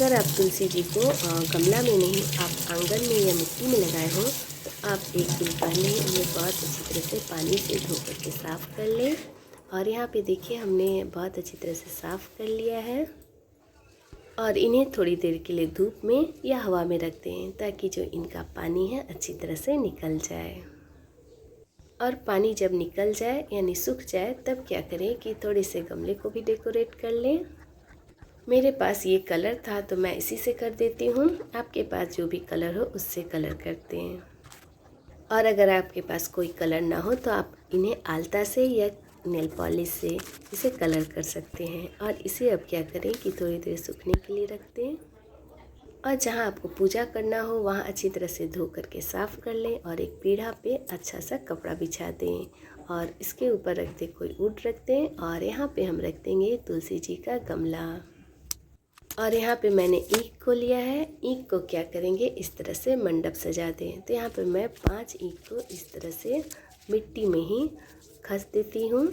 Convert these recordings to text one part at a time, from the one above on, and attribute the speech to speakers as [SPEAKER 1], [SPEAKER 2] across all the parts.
[SPEAKER 1] अगर आप तुलसी जी को गमला में नहीं, आप आंगन में या मिट्टी में लगाए हो, तो आप एक दिन पहले इन्हें बहुत अच्छी तरह से पानी से धो करके साफ़ कर लें। और यहाँ पे देखिए हमने बहुत अच्छी तरह से साफ़ कर लिया है। और इन्हें थोड़ी देर के लिए धूप में या हवा में रख दें, ताकि जो इनका पानी है अच्छी तरह से निकल जाए। और पानी जब निकल जाए यानी सूख जाए, तब क्या करें कि थोड़े से गमले को भी डेकोरेट कर लें। मेरे पास ये कलर था तो मैं इसी से कर देती हूँ। आपके पास जो भी कलर हो उससे कलर करते हैं। और अगर आपके पास कोई कलर ना हो तो आप इन्हें आल्ता से या नेल पॉलिश से इसे कलर कर सकते हैं। और इसे अब क्या करें कि थोड़ी देर सूखने के लिए रख दें। और जहाँ आपको पूजा करना हो वहाँ अच्छी तरह से धो करके साफ़ कर लें और एक पीढ़ा पे अच्छा सा कपड़ा बिछा दें और इसके ऊपर रख दें कोई वुड रख दें। और यहाँ पे हम रख देंगे तुलसी जी का गमला। और यहाँ पे मैंने ईख को लिया है। ईख को क्या करेंगे, इस तरह से मंडप सजा दें। तो यहाँ पे मैं 5 ईख को इस तरह से मिट्टी में ही खस देती हूँ।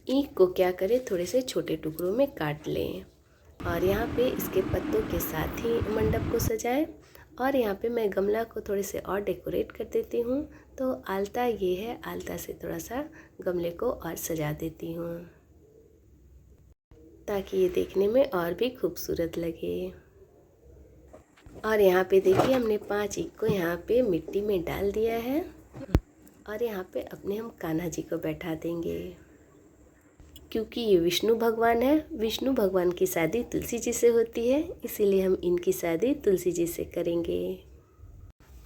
[SPEAKER 1] ईख को क्या करें, थोड़े से छोटे टुकड़ों में काट लें और यहाँ पे इसके पत्तों के साथ ही मंडप को सजाएं। और यहाँ पे मैं गमला को थोड़े से और डेकोरेट कर देती हूँ। तो आल्ता ये है, आल्ता से थोड़ा सा गमले को और सजा देती हूँ, ताकि ये देखने में और भी खूबसूरत लगे। और यहाँ पे देखिए हमने 5 ईख को यहाँ पे मिट्टी में डाल दिया है। और यहाँ पे अपने हम कान्हा जी को बैठा देंगे, क्योंकि ये विष्णु भगवान है। विष्णु भगवान की शादी तुलसी जी से होती है, इसीलिए हम इनकी शादी तुलसी जी से करेंगे।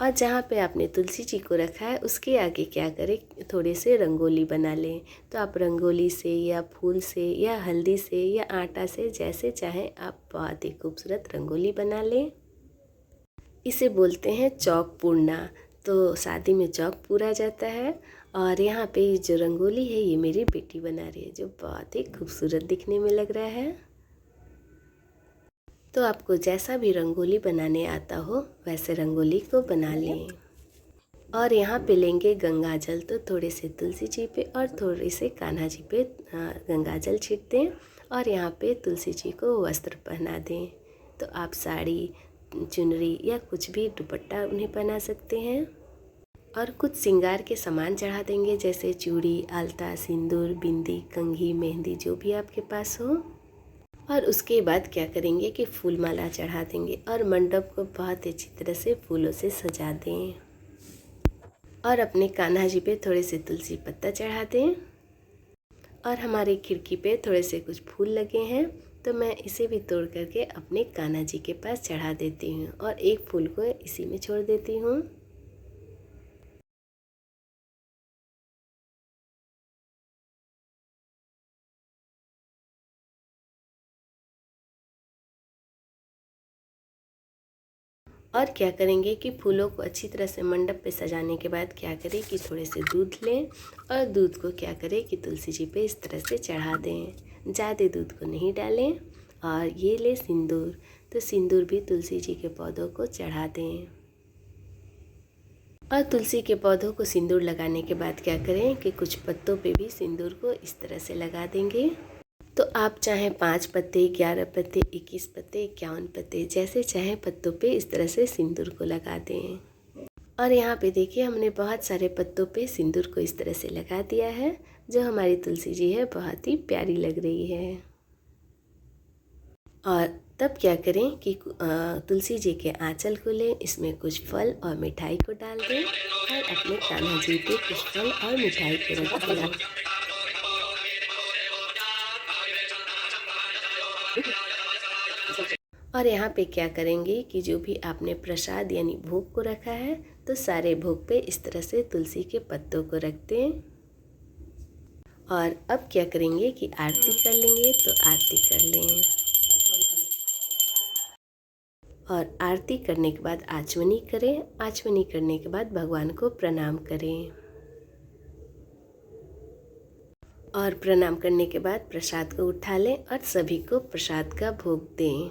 [SPEAKER 1] और जहाँ पे आपने तुलसी जी को रखा है उसके आगे क्या करें, थोड़े से रंगोली बना लें। तो आप रंगोली से या फूल से या हल्दी से या आटा से, जैसे चाहें आप बहुत ही खूबसूरत रंगोली बना लें। इसे बोलते हैं चौक पूरना। तो शादी में चौक पूरा जाता है। और यहाँ पे जो रंगोली है ये मेरी बेटी बना रही है, जो बहुत ही खूबसूरत दिखने में लग रहा है। तो आपको जैसा भी रंगोली बनाने आता हो वैसे रंगोली को बना लें। और यहाँ पे लेंगे गंगा जल। तो थोड़े से तुलसी जी पे और थोड़े से कान्हा जी पे गंगा जल छीट दें। और यहाँ पे तुलसी जी को वस्त्र पहना दें। तो आप साड़ी, चुनरी या कुछ भी दुपट्टा उन्हें पहना सकते हैं। और कुछ श्रृंगार के सामान चढ़ा देंगे, जैसे चूड़ी, आल्ता, सिंदूर, बिंदी, कंघी, मेहंदी, जो भी आपके पास हो। और उसके बाद क्या करेंगे कि फूल माला चढ़ा देंगे और मंडप को बहुत अच्छी तरह से फूलों से सजा दें। और अपने कान्हा जी पे थोड़े से तुलसी पत्ता चढ़ा दें। और हमारी खिड़की पे थोड़े से कुछ फूल लगे हैं, तो मैं इसे भी तोड़ करके अपने कान्हा जी के पास चढ़ा देती हूँ और एक फूल को इसी में छोड़ देती हूँ। और क्या करेंगे कि फूलों को अच्छी तरह से मंडप पे सजाने के बाद क्या करें कि थोड़े से दूध लें और दूध को क्या करें कि तुलसी जी पे इस तरह से चढ़ा दें। ज़्यादा दूध को नहीं डालें। और ये ले सिंदूर। तो सिंदूर भी तुलसी जी के पौधों को चढ़ा दें। और तुलसी के पौधों को सिंदूर लगाने के बाद क्या करें कि कुछ पत्तों पे भी सिंदूर को इस तरह से लगा देंगे। तो आप चाहें 5 पत्ते, 11 पत्ते, 21 पत्ते, 51 पत्ते, जैसे चाहें पत्तों पे इस तरह से सिंदूर को लगा दें। और यहाँ पे देखिए हमने बहुत सारे पत्तों पे सिंदूर को इस तरह से लगा दिया है। जो हमारी तुलसी जी है बहुत ही प्यारी लग रही है। और तब क्या करें कि तुलसी जी के आंचल को लें, इसमें कुछ फल और मिठाई को डाल दें और अपने कान्हा जी पे कुछ फल और मिठाई को रख दें। और यहाँ पे क्या करेंगे कि जो भी आपने प्रसाद यानी भोग को रखा है, तो सारे भोग पे इस तरह से तुलसी के पत्तों को रख दें। और अब क्या करेंगे कि आरती कर लेंगे। तो आरती कर लें। और आरती करने के बाद आचमनी करें। आचमनी करने के बाद भगवान को प्रणाम करें। और प्रणाम करने के बाद प्रसाद को उठा लें और सभी को प्रसाद का भोग दें।